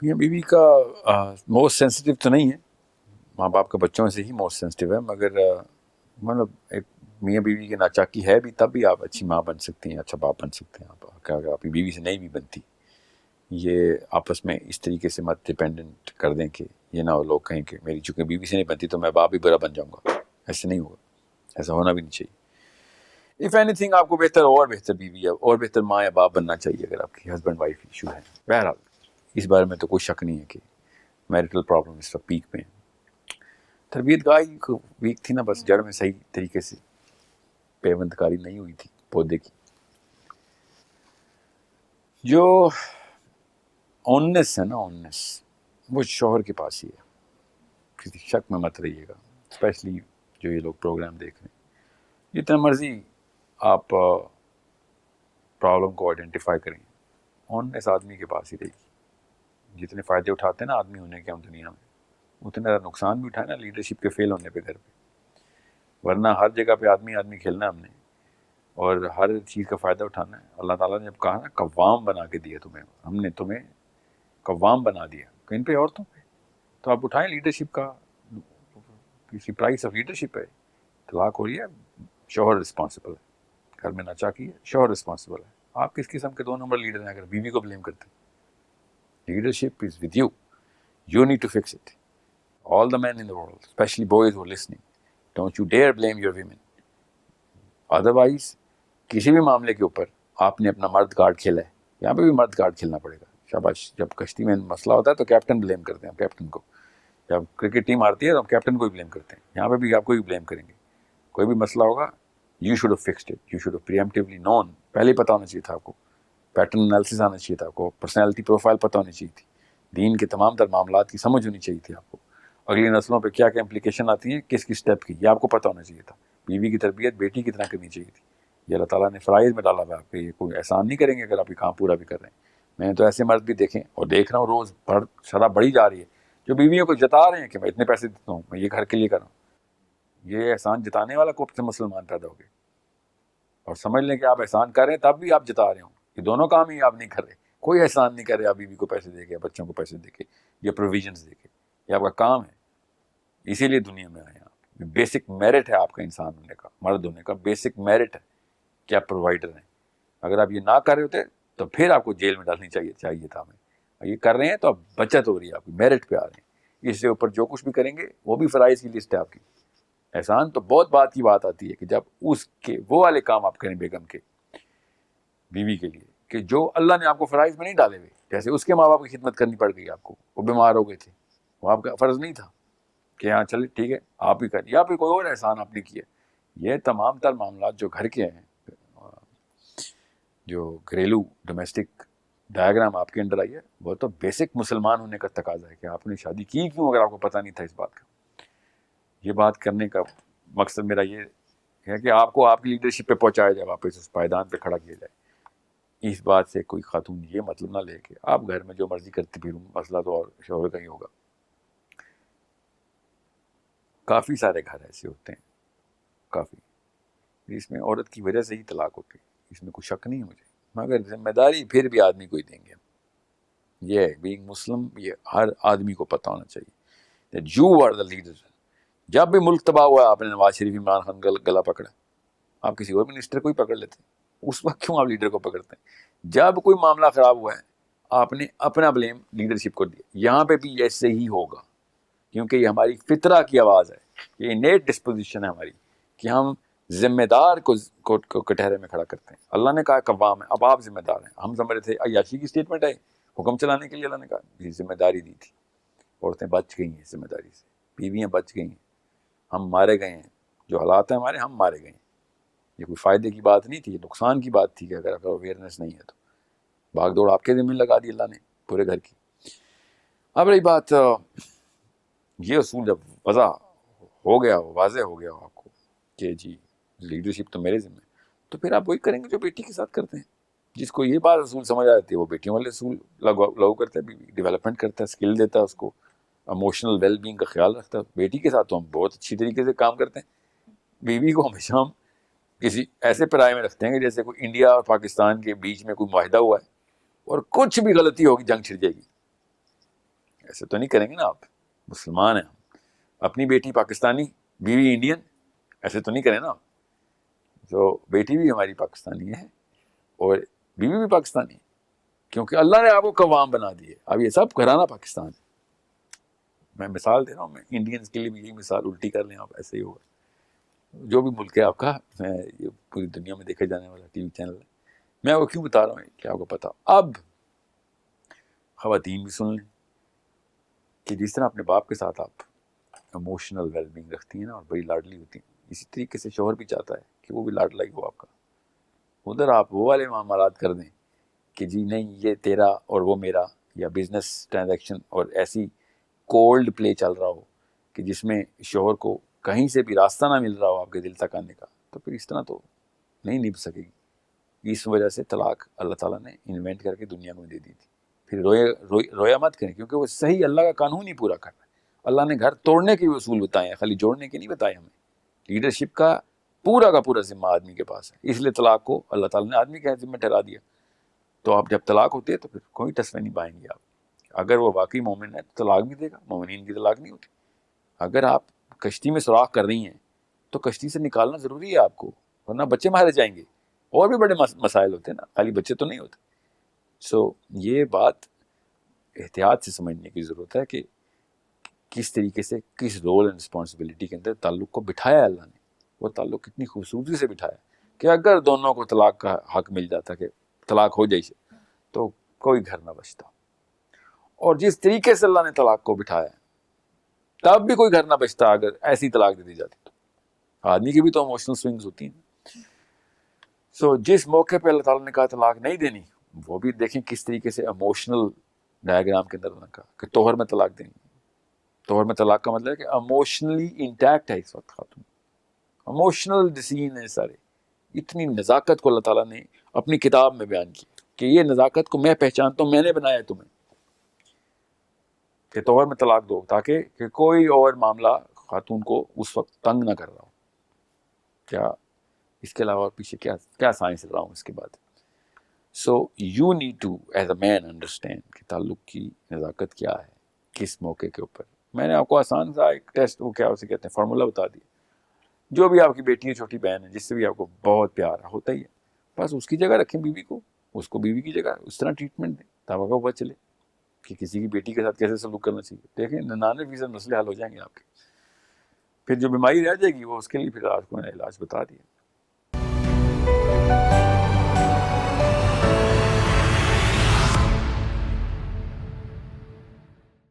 میاں بیوی کا موسٹ سینسٹیو تو نہیں ہے، ماں باپ کا بچوں سے ہی موسٹ سینسٹیو ہے، مگر مطلب ایک میاں بیوی کی ناچاکی ہے بھی، تب بھی آپ اچھی ماں بن سکتی ہیں، اچھا باپ بن سکتے ہیں آپ، اگر اپنی بیوی سے نہیں بھی بنتی. یہ آپس میں اس طریقے سے مت ڈپینڈنٹ کر دیں کہ یہ نہ ہو لوگ کہیں کہ میری چونکہ بیوی سے نہیں بنتی تو میں باپ بھی برا بن جاؤں گا. ایسے نہیں ہوگا، ایسا ہونا بھی نہیں چاہیے. اف اینی تھنگ آپ کو بہتر اور بہتر بیوی یا اور بہتر ماں یا باپ بننا چاہیے اگر آپ کی ہسبینڈ وائف ایشو ہے. بہرحال اس بارے میں تو کوئی شک نہیں ہے کہ میرٹل پرابلم اس وقت پیک پہ ہیں. تربیت گاہی ویک تھی نا، بس جڑ میں صحیح طریقے سے پیوند کاری نہیں ہوئی تھی پودے کی. جو اوننس ہے نا، اوننس وہ شوہر کے پاس ہی ہے، کسی شک میں مت رہیے گا. اسپیشلی جو یہ لوگ پروگرام دیکھ رہے ہیں، جتنا مرضی آپ پرابلم کو آئیڈینٹیفائی کریں، اوننس آدمی کے پاس ہی رہے گی. جتنے فائدے اٹھاتے ہیں نا آدمی ہونے کے ہم دنیا میں، اتنے زیادہ نقصان بھی اٹھائے نا لیڈرشپ کے فیل ہونے پہ گھر پہ. ورنہ ہر جگہ پہ آدمی آدمی کھیلنا ہے ہم نے، اور ہر چیز کا فائدہ اٹھانا ہے. اللہ تعالیٰ نے جب کہا نا قوام بنا کے دیا تمہیں، ہم نے تمہیں قوام بنا دیا کن پہ؟ عورتوں پہ. تو آپ اٹھائیں لیڈرشپ کا، کسی پرائس آف لیڈرشپ ہے. طلاق ہو رہی ہے، شوہر رسپانسبل ہے. گھر میں ناچاکی ہے، شوہر رسپانسبل ہے. آپ کس قسم کے 2 نمبر لیڈر ہیں اگر بیوی کو بلیم کرتے ہیں؟ Leadership is with you, you need to fix it. All the men in the world especially boys who listening, don't you dare blame your women. Otherwise کسی بھی معاملے کے اوپر آپ نے اپنا مرد کارڈ کھیلا ہے، یہاں پہ بھی مرد کارڈ کھیلنا پڑے گا. شاباش. جب کشتی میں مسئلہ ہوتا ہے تو کیپٹن بلیم کرتے ہیں ہم کیپٹن کو. جب کرکٹ ٹیم ہارتی ہے تو ہم کیپٹن کو ہی بلیم کرتے ہیں. یہاں پہ بھی آپ کو ہی بلیم کریں گے. کوئی بھی مسئلہ ہوگا، you should have fixed it, you should have preemptively known. پہلے ہی پتہ ہونا چاہیے تھا آپ کو، پیٹرن انالیسس آنا چاہیے تھا آپ کو، پرسنالٹی پروفائل پتہ ہونی چاہیے تھی، دین کے تمام تر معاملات کی سمجھ ہونی چاہیے تھی آپ کو، اگلی نسلوں پہ کیا کیا امپلیکیشن آتی ہیں کس کس اسٹیپ کی، یہ آپ کو پتہ ہونا چاہیے تھا. بیوی کی تربیت بیٹی کی طرح کرنی چاہیے تھی. یہ اللہ تعالیٰ نے فرائض میں ڈالا ہوا ہے آپ پہ، یہ کوئی احسان نہیں کریں گے اگر آپ یہ کام پورا بھی کر رہے ہیں. میں نے تو ایسے مرد بھی دیکھیں اور دیکھ رہا ہوں روز شرح بڑھی جا رہی ہے، جو بیویوں کو جتا رہے ہیں کہ میں اتنے پیسے دیتا ہوں، میں یہ گھر کے لیے کر رہا ہوں. یہ احسان جتانے والا کب سے مسلمان پیدا ہو گئے؟ اور سمجھ لیں کہ آپ احسان کر رہے ہیں تب بھی آپ جتا رہے ہوں. یہ دونوں کام ہی آپ نہیں کر رہے. کوئی احسان نہیں کر رہے آپ بیوی کو پیسے دے کے، بچوں کو پیسے دے کے، یا پروویژنس دے کے. یہ آپ کا کام ہے، اسی لیے دنیا میں آئے ہیں آپ. بیسک میرٹ ہے آپ کا انسان ہونے کا، مرد ہونے کا بیسک میرٹ ہے کہ آپ پرووائڈر ہیں. اگر آپ یہ نہ کر رہے ہوتے تو پھر آپ کو جیل میں ڈالنی چاہیے تھا ہمیں. یہ کر رہے ہیں تو اب بچت ہو رہی ہے، آپ کی میرٹ پہ آ رہے ہیں. اس سے اوپر جو کچھ بھی کریں گے وہ بھی فرائض کی لسٹ ہے آپ کی. احسان تو بہت بات کی بات آتی ہے کہ جب اس کے وہ والے کام آپ کریں بیگم کے، بیوی کے لیے، کہ جو اللہ نے آپ کو فرائض میں نہیں ڈالے ہوئے. جیسے اس کے ماں باپ کی خدمت کرنی پڑ گئی آپ کو، وہ بیمار ہو گئے تھے، وہ آپ کا فرض نہیں تھا کہ ہاں چلے ٹھیک ہے آپ ہی کر، یا پھر کوئی اور احسان آپ نے کیا. یہ تمام تر معاملات جو گھر کے ہیں، جو گھریلو ڈومیسٹک ڈائیگرام آپ کے اندر آئی ہے، وہ تو بیسک مسلمان ہونے کا تقاضا ہے کہ آپ نے شادی کی کیوں اگر آپ کو پتہ نہیں تھا اس بات کا. یہ بات کرنے کا مقصد میرا یہ ہے کہ آپ کو آپ کی لیڈرشپ پہ پہنچایا جائے، واپس اس پائیدان پہ کھڑا کیا جائے. اس بات سے کوئی خاتون یہ مطلب نہ لے کہ آپ گھر میں جو مرضی کرتے پھروں، مسئلہ تو اور شوہر کا ہی ہوگا. کافی سارے گھر ایسے ہوتے ہیں، کافی، اس میں عورت کی وجہ سے ہی طلاق ہوتی ہے. اس میں کوئی شک نہیں ہے مجھے، مگر ذمہ داری پھر بھی آدمی کو ہی دیں گے ہم. یہ ہے بینگ مسلم، یہ ہر آدمی کو پتہ ہونا چاہیے that you are the leader. جب بھی ملک تباہ ہوا آپ نے نواز شریف عمران خان گلا پکڑا، آپ کسی اور منسٹر کو ہی پکڑ لیتے. اس وقت کیوں آپ لیڈر کو پکڑتے ہیں؟ جب کوئی معاملہ خراب ہوا ہے آپ نے اپنا بلیم لیڈرشپ کو دیا. یہاں پہ بھی ایسے ہی ہوگا، کیونکہ یہ ہماری فطرہ کی آواز ہے، یہ انیٹ ڈسپوزیشن ہے ہماری کہ ہم ذمہ دار کو کٹہرے میں کھڑا کرتے ہیں. اللہ نے کہا قوام ہے، اب آپ ذمہ دار ہیں. ہم سمجھ رہے تھے عیاشی کی اسٹیٹمنٹ ہے، حکم چلانے کے لیے اللہ نے کہا یہ ذمہ داری دی تھی. عورتیں بچ گئی ہیں ذمہ داری سے، بیویاں بچ گئی ہیں، ہم مارے گئے ہیں. جو حالات ہیں ہمارے، ہم مارے گئے ہیں. یہ کوئی فائدے کی بات نہیں تھی، یہ نقصان کی بات تھی کہ اگر اویئرنیس نہیں ہے تو بھاگ دوڑ آپ کے ذمہ لگا دی اللہ نے پورے گھر کی. اب رہی بات، یہ اصول جب وضع ہو گیا، واضح ہو گیا آپ کو کہ جی لیڈرشپ تو میرے ذمہ ہے، تو پھر آپ وہی کریں گے جو بیٹی کے ساتھ کرتے ہیں. جس کو یہ بات اصول سمجھ آتی ہے وہ بیٹیوں والے اصول لاگو کرتا ہے، ڈیولپمنٹ کرتا ہے، اسکل دیتا ہے اس کو، اموشنل ویل بینگ کا خیال رکھتا ہے. بیٹی کے ساتھ تو ہم بہت اچھی طریقے سے کام کرتے ہیں. بیوی کو ہمیشہ ہم کسی ایسے پرائے میں رکھتے ہیں کہ جیسے کوئی انڈیا اور پاکستان کے بیچ میں کوئی معاہدہ ہوا ہے اور کچھ بھی غلطی ہوگی جنگ چھڑ جائے گی. ایسے تو نہیں کریں گے نا آپ، مسلمان ہیں ہم، اپنی بیٹی پاکستانی بیوی انڈین، ایسے تو نہیں کریں نا. تو بیٹی بھی ہماری پاکستانی ہے اور بیوی بھی پاکستانی ہے، کیونکہ اللہ نے آپ کو قوام بنا دیے. اب یہ سب گھرانہ پاکستان ہے. میں مثال دے رہا ہوں، میں انڈینز کے لیے بھی یہی مثال الٹی کر لیں آپ، ایسے ہی ہوگا. جو بھی ملک ہے آپ کا، میں یہ پوری دنیا میں دیکھے جانے والا ٹی وی چینل ہے. میں آپ کو کیوں بتا رہا ہوں کہ آپ کو پتا. اب خواتین بھی سن لیں کہ جس طرح اپنے باپ کے ساتھ آپ ایموشنل ویل بینگ رکھتی ہیں نا اور بڑی لاڈلی ہوتی ہیں، اسی طریقے سے شوہر بھی چاہتا ہے کہ وہ بھی لاڈلا ہی ہو آپ کا. ادھر آپ وہ والے معاملات کر دیں کہ جی نہیں یہ تیرا اور وہ میرا، یا بزنس ٹرانزیکشن اور ایسی کولڈ پلے چل رہا ہو کہ جس میں شوہر کو کہیں سے بھی راستہ نہ مل رہا ہو آپ کے دل تک آنے کا، تو پھر اس طرح تو نہیں نبھ سکے گی. اس وجہ سے طلاق اللہ تعالیٰ نے انوینٹ کر کے دنیا میں دے دی تھی. پھر رویا مت کریں، کیونکہ وہ صحیح اللہ کا قانون ہی پورا کر رہا ہے. اللہ نے گھر توڑنے کے بھی اصول بتائے ہیں، خالی جوڑنے کے نہیں بتائے ہمیں. لیڈرشپ کا پورا ذمہ آدمی کے پاس ہے، اس لیے طلاق کو اللہ تعالیٰ نے آدمی کے ذمہ ٹھہرا دیا. تو آپ جب طلاق ہوتی ہے تو پھر کوئی ٹسوے نہیں پائیں گے آپ. اگر وہ واقعی مومن ہے تو طلاق بھی دے گا، مومنین کی طلاق نہیں ہوتی. اگر آپ کشتی میں سوراخ کر رہی ہیں تو کشتی سے نکالنا ضروری ہے آپ کو، ورنہ بچے مارے جائیں گے. اور بھی بڑے مسائل ہوتے ہیں نا، خالی بچے تو نہیں ہوتے. سو یہ بات احتیاط سے سمجھنے کی ضرورت ہے کہ کس طریقے سے کس رول اینڈ رسپانسبلٹی کے اندر تعلق کو بٹھایا اللہ نے. وہ تعلق کتنی خوبصورتی سے بٹھایا کہ اگر دونوں کو طلاق کا حق مل جاتا کہ طلاق ہو جائے تو کوئی گھر نہ بچتا. اور جس طریقے سے اللہ نے طلاق کو بٹھایا تب بھی کوئی گھر نہ بچتا اگر ایسی طلاق دے دی جاتی. تو آدمی کی بھی تو ایموشنل سوئنگز ہوتی ہیں. سو جس موقع پہ اللہ تعالیٰ نے کہا طلاق نہیں دینی، وہ بھی دیکھیں کس طریقے سے ایموشنل ڈائیگرام کے اندر انہوں نے کہا کہ توہر میں طلاق دینی. توہر میں طلاق کا مطلب ہے کہ ایموشنلی انٹیکٹ ہے اس وقت خاتون، ایموشنل ڈسین ہے سارے. اتنی نزاکت کو اللہ تعالیٰ نے اپنی کتاب میں بیان کی کہ یہ نزاکت کو میں پہچانتا ہوں، میں نے بنایا تمہیں کہ توہر میں طلاق دو، تاکہ کہ کوئی اور معاملہ خاتون کو اس وقت تنگ نہ کر رہا ہو. کیا اس کے علاوہ پیچھے کیا سائنس رہا ہوں اس کے بعد. So you need to as a man understand کہ تعلق کی نزاکت کیا ہے کس موقع کے اوپر. میں نے آپ کو آسان سا ایک ٹیسٹ، وہ کیا اسے کہتے ہیں، فارمولا بتا دیا. جو بھی آپ کی بیٹی ہے، چھوٹی بہن ہے، جس سے بھی آپ کو بہت پیار ہوتا ہی ہے، بس اس کی جگہ رکھیں بیوی کو، اس کو بیوی کی جگہ اس طرح ٹریٹمنٹ دیں تاکہ آپ کو پتہ چلے کہ کسی کی بیٹی کے ساتھ کیسے سلوک کرنا چاہیے. دیکھیں 99% مسئلے حل ہو جائیں گے آپ کے. پھر جو بیماری رہ جائے گی وہ اس کے لیے پھر آپ کو میں نے علاج بتا دیا.